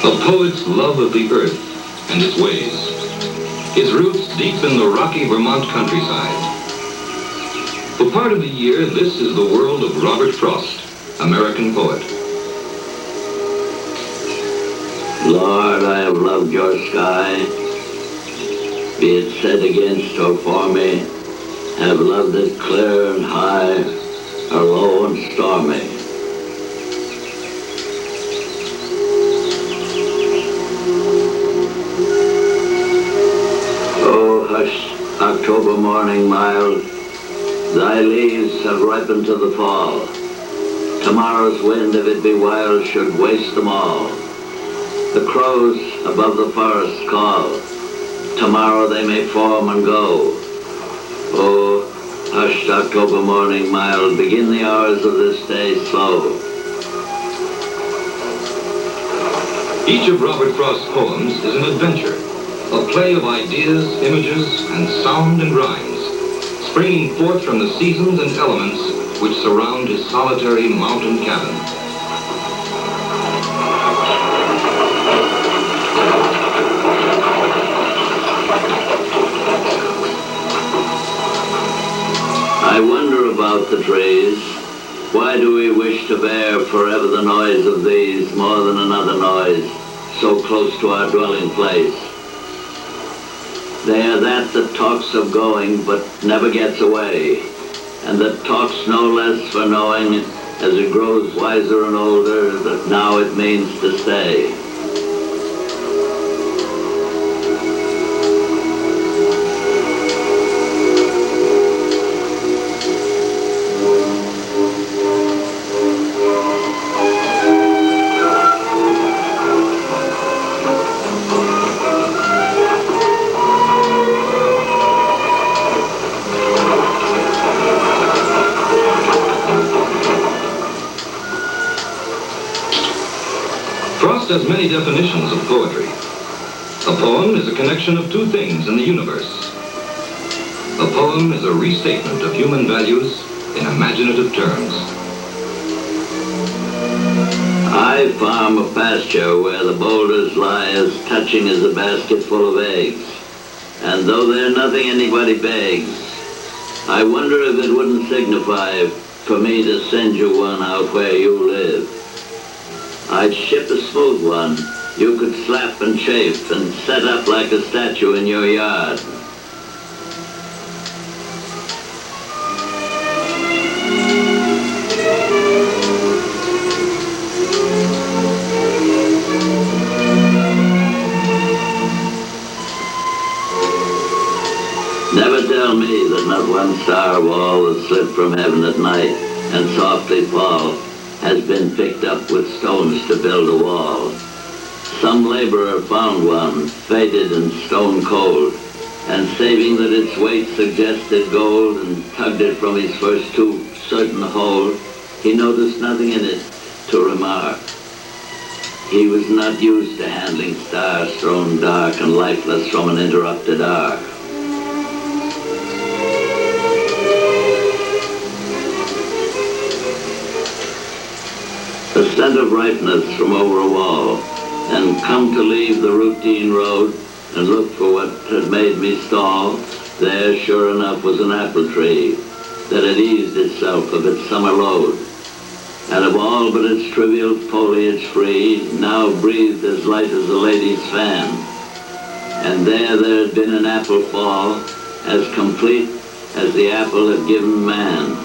A poet's love of the earth and its ways. His roots deep in the rocky Vermont countryside. For part of the year, this is the world of Robert Frost, American poet. Lord, I have loved your sky, be it set against or for me, have loved it clear and high, or low and stormy. Oh, hush, October morning mild, thy leaves have ripened to the fall. Tomorrow's wind, if it be wild, should waste them all. The crows above the forest call. Tomorrow they may form and go. Oh, hushed October morning mild, begin the hours of this day slow. Each of Robert Frost's poems is an adventure, a play of ideas, images, and sound and rhymes, springing forth from the seasons and elements which surround his solitary mountain cabin. I wonder about the trees. Why do we wish to bear forever the noise of these more than another noise, so close to our dwelling place? They are that talks of going but never gets away, and that talks no less for knowing as it grows wiser and older that now it means to stay. Frost has many definitions of poetry. A poem is a connection of two things in the universe. A poem is a restatement of human values in imaginative terms. I farm a pasture where the boulders lie as touching as a basket full of eggs. And though they're nothing anybody begs, I wonder if it wouldn't signify for me to send you one out where you live. I'd ship a smooth one you could slap and chafe and set up like a statue in your yard. Never tell me that not one star of all that slip from heaven at night and softly fall has been picked up with stones to build a wall. Some laborer found one, fated and stone cold, and saving that its weight suggested gold and tugged it from his first too certain hold, he noticed nothing in it to remark. He was not used to handling stars thrown dark and lifeless from an interrupted arc. The scent of ripeness from over a wall, and come to leave the routine road and look for what had made me stall. There, sure enough, was an apple tree that had eased itself of its summer load, and of all but its trivial foliage free, now breathed as light as a lady's fan. And there had been an apple fall, as complete as the apple had given man.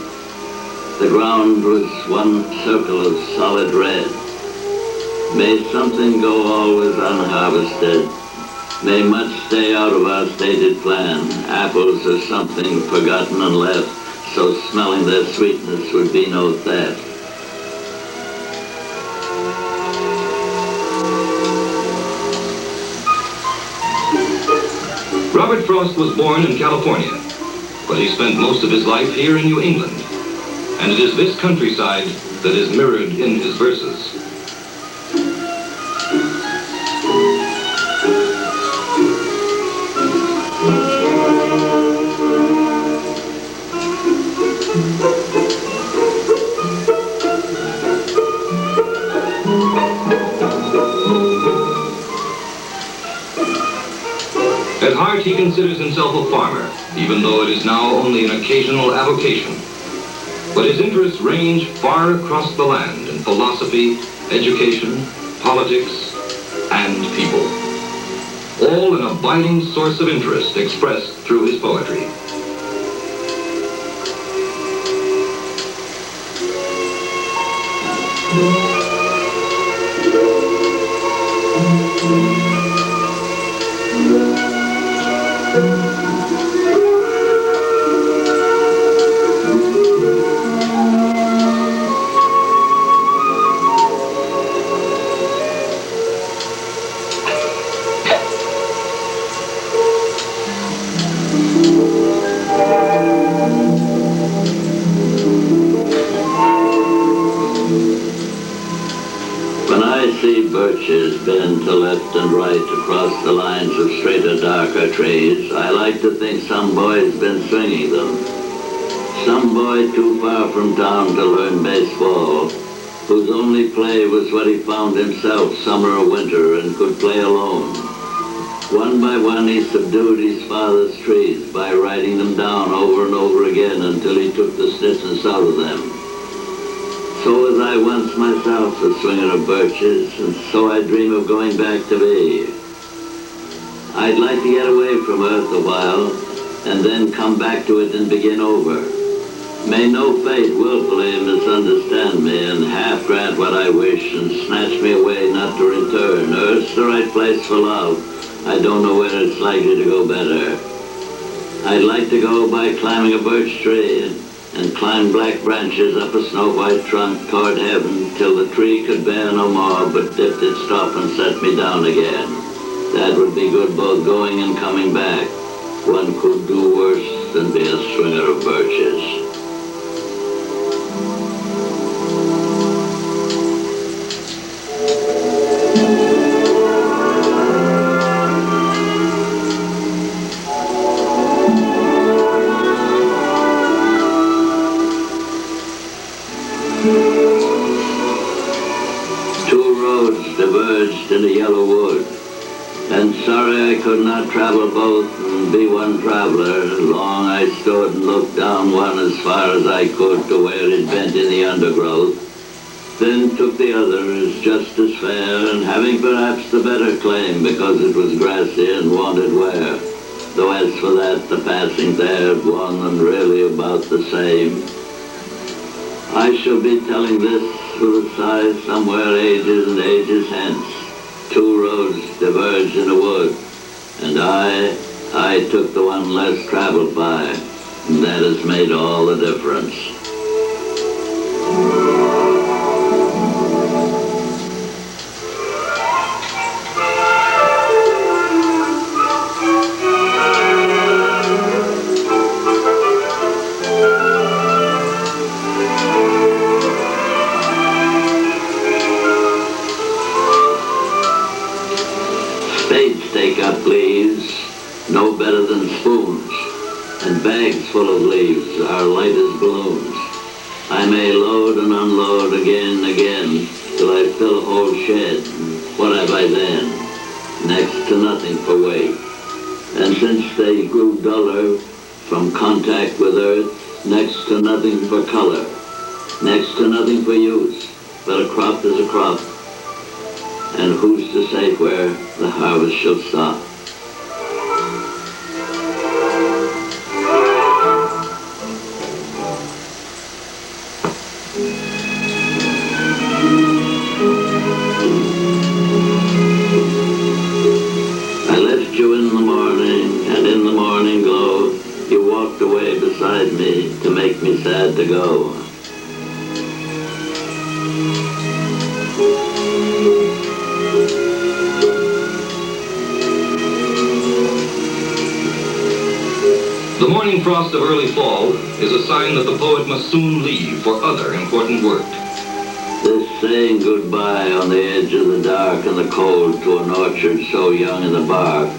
The ground was one circle of solid red. May something go always unharvested. May much stay out of our stated plan. Apples are something forgotten and left, so smelling their sweetness would be no theft. Robert Frost was born in California, but he spent most of his life here in New England. And it is this countryside that is mirrored in his verses. heart, he considers himself a farmer, even though it is now only an occasional avocation. But his interests range far across the land in philosophy, education, politics, and people. All an abiding source of interest expressed through his poetry. When I see birches bend to left and right across the lines of straighter, darker trees, I like to think some boy's been swinging them. Some boy too far from town to learn baseball, whose only play was what he found himself summer or winter and could play alone. One by one he subdued his father's trees by writing them down over and over again until he took the stiffness out of them. So was I once myself a swinger of birches, and so I dream of going back to be. I'd like to get away from earth a while, and then come back to it and begin over. May no fate willfully misunderstand me and half grant what I wish and snatch me away not to return. Earth's the right place for love. I don't know where it's likely to go better. I'd like to go by climbing a birch tree and climb black branches up a snow-white trunk toward heaven till the tree could bear no more but dipped its top and set me down again. That would be good both going and coming back. One could do worse than be a swinger of birches. Two roads diverged in a yellow wood, and sorry I could not travel both and be one traveler. Long I stood and looked down one as far as I could to where it bent in the undergrowth, then took the other as just as fair, and having perhaps the better claim because it was grassy and wanted wear, though as for that the passing there had one and really about the same. I shall be telling this with a sigh somewhere ages and ages hence. Two roads diverged in a wood, and I took the one less traveled by, and that has made all the difference. Spades take up leaves, no better than spoons, and bags full of leaves are light as balloons. I may load and unload again and again, till I fill a whole shed. What have I then? Next to nothing for weight. And since they grew duller from contact with earth, next to nothing for color, next to nothing for use, but a crop is a crop. And who's to say where the harvest shall stop? I left you in the morning, and in the morning glow, you walked away beside me to make me sad to go. The morning frost of early fall is a sign that the poet must soon leave for other important work. This saying goodbye on the edge of the dark and the cold to an orchard so young in the bark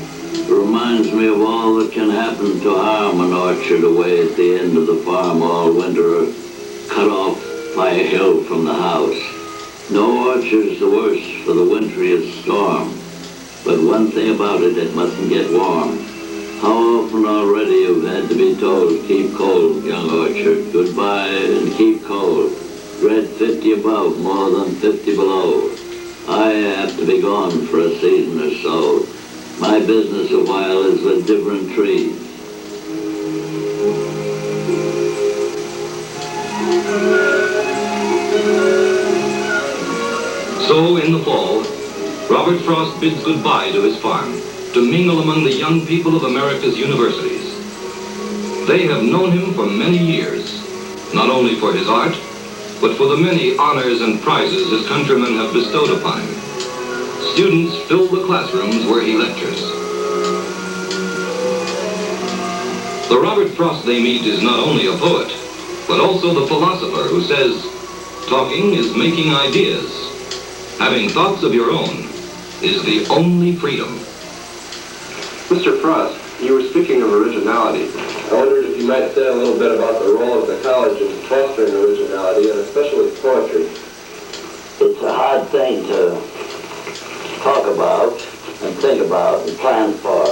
reminds me of all that can happen to harm an orchard away at the end of the farm all winter, cut off by a hill from the house. No orchard's the worse for the wintriest storm, but one thing about it, it mustn't get warm. How often already you've had to be told, keep cold, young orchard, goodbye and keep cold. Dread 50 above, more than 50 below. I have to be gone for a season or so. My business a while is with different trees. So, in the fall, Robert Frost bids goodbye to his farm to mingle among the young people of America's universities. They have known him for many years, not only for his art, but for the many honors and prizes his countrymen have bestowed upon him. Students fill the classrooms where he lectures. The Robert Frost they meet is not only a poet, but also the philosopher who says, talking is making ideas. Having thoughts of your own is the only freedom. Mr. Frost, you were speaking of originality. I wondered if you might say a little bit about the role of the college in fostering originality, and especially poetry. It's a hard thing to talk about and think about and plan for.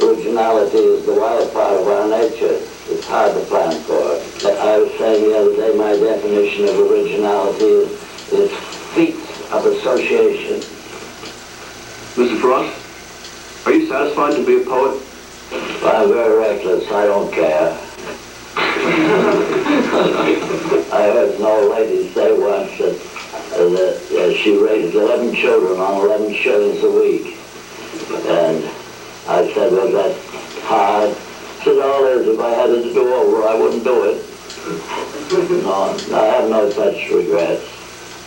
Originality is the wild part of our nature. It's hard to plan for. I was saying the other day my definition of originality is feats of association. Mr. Frost, are you satisfied to be a poet? I'm very reckless. I don't care. I heard an old lady say once that she raised 11 children on 11 shillings a week. And I said, well, that's hard. She said, all it is, if I had it to do over, I wouldn't do it. No, I have no such regrets.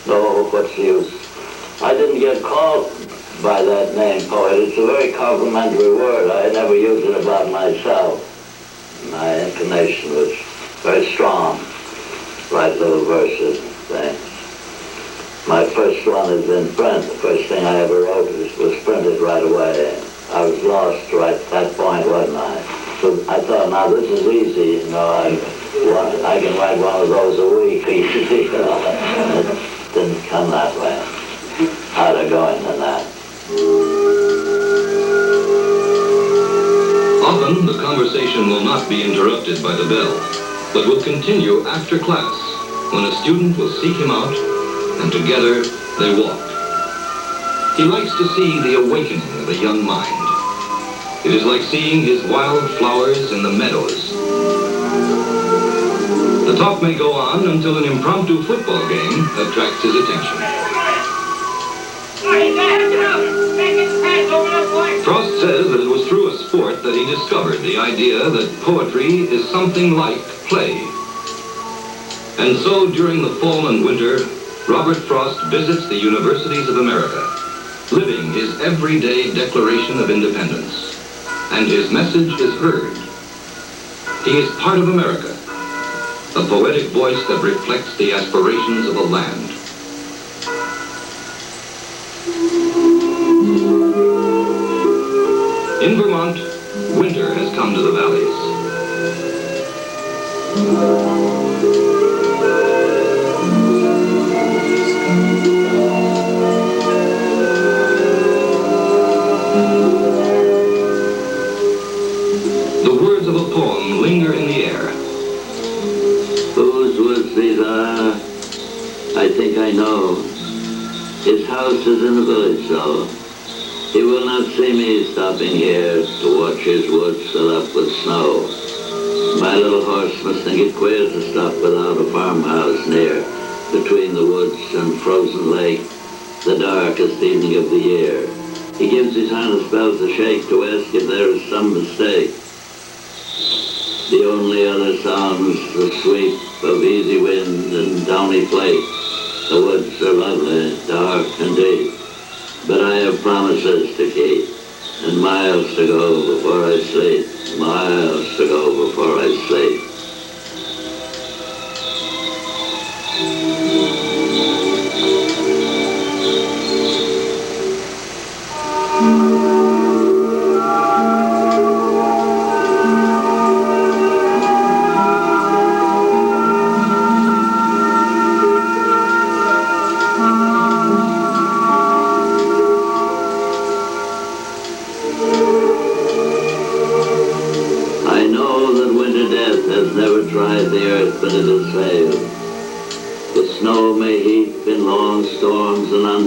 No, what's the use? I didn't get called by that name, poet. It's a very complimentary word. I never used it about myself. My inclination was very strong. Write little verses, things. My first one is in print. The first thing I ever wrote was printed right away. I was lost right at that point, wasn't I? So I thought, now this is easy, I can write one of those a week. It didn't come that way. Harder going than that. Often, the conversation will not be interrupted by the bell, but will continue after class, when a student will seek him out, and together they walk. He likes to see the awakening of a young mind. It is like seeing his wild flowers in the meadows. The talk may go on until an impromptu football game attracts his attention. Frost says that it was through a sport that he discovered the idea that poetry is something like play. And so during the fall and winter, Robert Frost visits the universities of America, living his everyday Declaration of Independence. And his message is heard. He is part of America, a poetic voice that reflects the aspirations of a land. In Vermont, winter has come to the valleys. The words of a poem linger in the air. Whose woods these are, I think I know. His house is in the village, though. He will not see me stopping here to watch his woods fill up with snow. My little horse must think it queer to stop without a farmhouse near, between the woods and frozen lake, the darkest evening of the year. He gives his harness bells a shake to ask if there is some mistake. The only other sounds the sweep of easy wind and downy flake. The woods are lovely, dark and deep, but I have promises to keep, and miles to go before I sleep, miles to go before I sleep.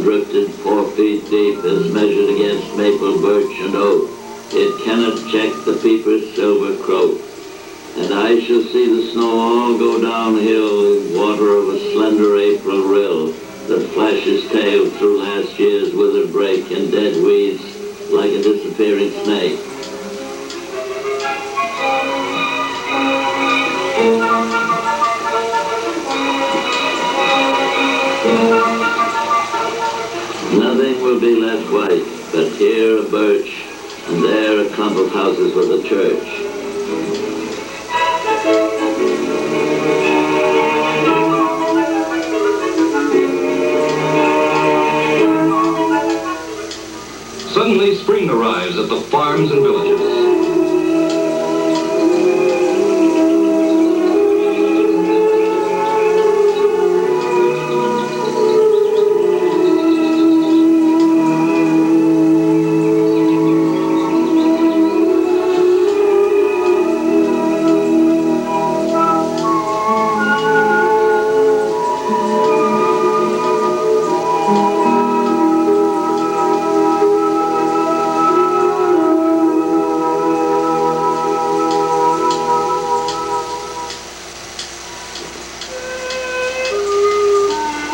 drifted 4 feet deep as measured against maple, birch, and oak. It cannot check the peeper's silver croak. And I shall see the snow all go downhill in water of a slender April rill that flashes tail through last year's withered brake and dead weeds like a disappearing snake. Nothing will be left white, but here a birch, and there a clump of houses with a church. Suddenly, spring arrives at the farms and villages.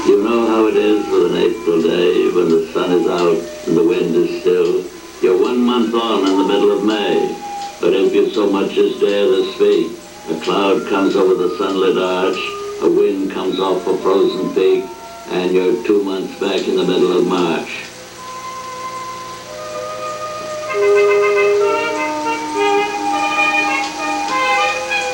You know how it is with an April day when the sun is out and the wind is still. You're 1 month on in the middle of May, but if you so much as dare to speak, a cloud comes over the sunlit arch, a wind comes off a frozen peak, and you're 2 months back in the middle of March.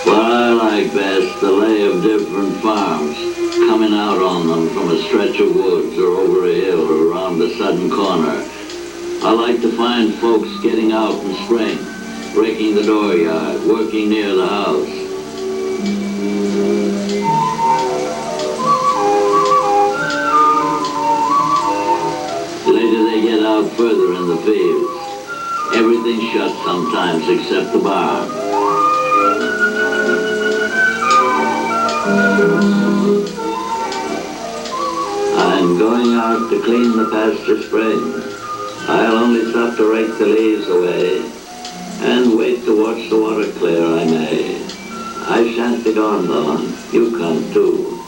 What I like best, the lay of different farms, coming out on them from a stretch of woods or over a hill or around a sudden corner. I like to find folks getting out in spring, breaking the dooryard, working near the house. Later they get out further in the fields. Everything's shut sometimes except the barn. I'm going out to clean the pasture spring. I'll only stop to rake the leaves away and wait to watch the water clear I may. I shan't be gone long. You come too.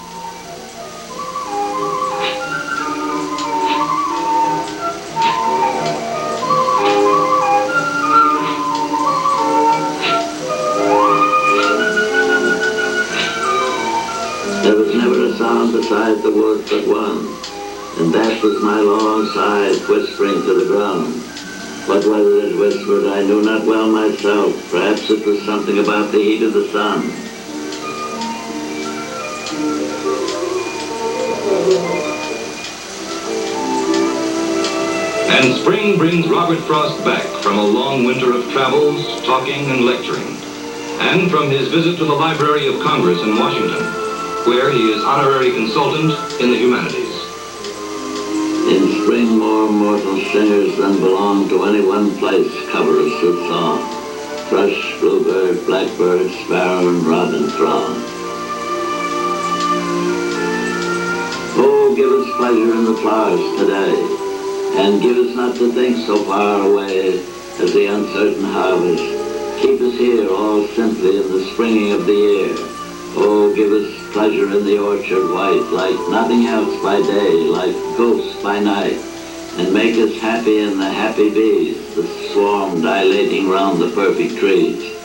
There was never a sound beside the wood but one, and that was my long sigh whispering to the ground. But whether it whispered I knew not well myself. Perhaps it was something about the heat of the sun. And spring brings Robert Frost back from a long winter of travels, talking, and lecturing, and from his visit to the Library of Congress in Washington, where he is honorary consultant in the humanities. In spring, more mortal singers than belong to any one place cover us with song. Thrush, bluebird, blackbird, sparrow, and robin throng. Oh, give us pleasure in the flowers today, and give us not to think so far away as the uncertain harvest. Keep us here all simply in the springing of the year. Oh, give us pleasure in the orchard white, like nothing else by day, like ghosts by night, and make us happy in the happy bees, the swarm dilating round the perfect trees.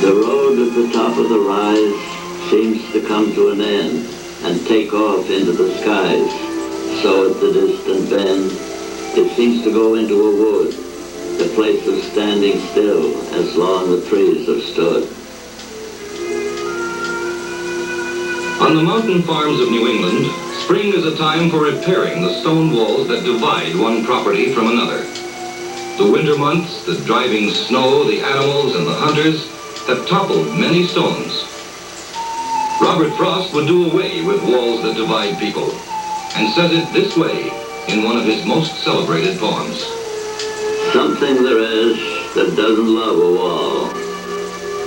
The road at the top of the rise seems to come to an end and take off into the skies. So at the distant bend, it seems to go into a wood, the place of standing still as long the trees have stood. On the mountain farms of New England, spring is a time for repairing the stone walls that divide one property from another. The winter months, the driving snow, the animals, and the hunters have toppled many stones. Robert Frost would do away with walls that divide people, and says it this way in one of his most celebrated poems. Something there is that doesn't love a wall,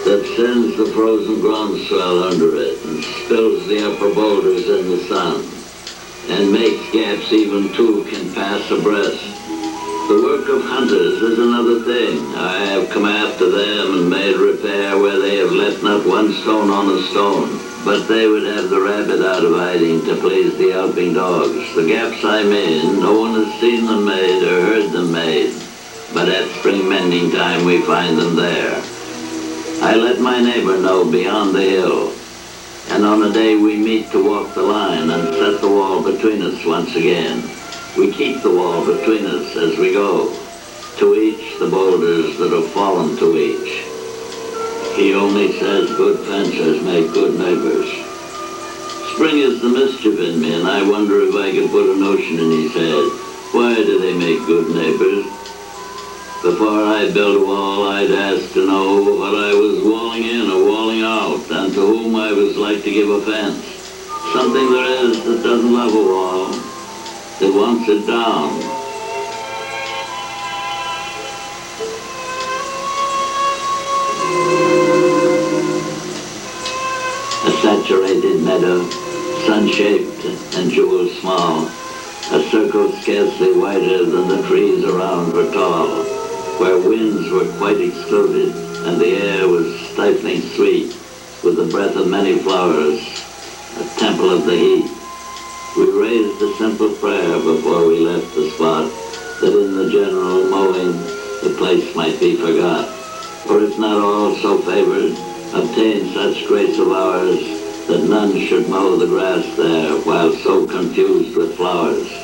that sends the frozen groundswell under it and spills the upper boulders in the sun, and makes gaps even two can pass abreast. The work of hunters is another thing. I have come after them and made repair where they have left not one stone on a stone, but they would have the rabbit out of hiding to please the helping dogs. The gaps I'm in, no one has seen them made or heard them made, but at spring mending time we find them there. I let my neighbor know beyond the hill, and on a day we meet to walk the line and set the wall between us once again. We keep the wall between us as we go, to each the boulders that have fallen to each. He only says good fencers make good neighbors. Spring is the mischief in me, and I wonder if I could put a notion in his head. Why do they make good neighbors? Before I build a wall, I'd ask to know what I was walling in or walling out, and to whom I was like to give offense. Something there is that doesn't love a wall, that wants it down. A saturated meadow, sun-shaped and jewel small, a circle scarcely wider than the trees around were tall, where winds were quite excluded and the air was stifling sweet with the breath of many flowers, a temple of the heat. We raised a simple prayer before we left the spot, that in the general mowing the place might be forgot, or if not all so favored, obtain such grace of ours that none should mow the grass there while so confused with flowers.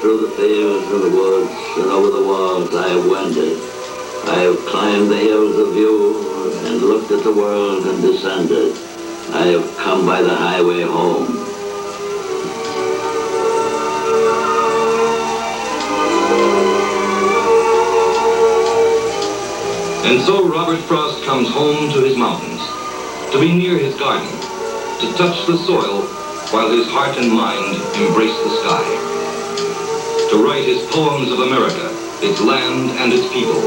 Through the fields and the woods and over the walls I have wended. I have climbed the hills of view and looked at the world and descended. I have come by the highway home. And so Robert Frost comes home to his mountains, to be near his garden, to touch the soil while his heart and mind embrace the sky. To write his poems of America, its land and its people.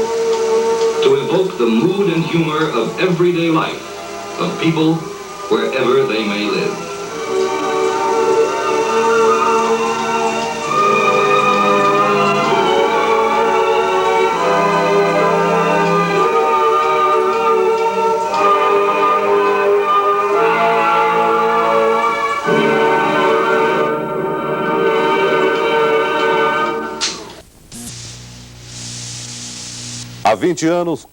To evoke the mood and humor of everyday life, of people wherever they may live. Há 20 anos,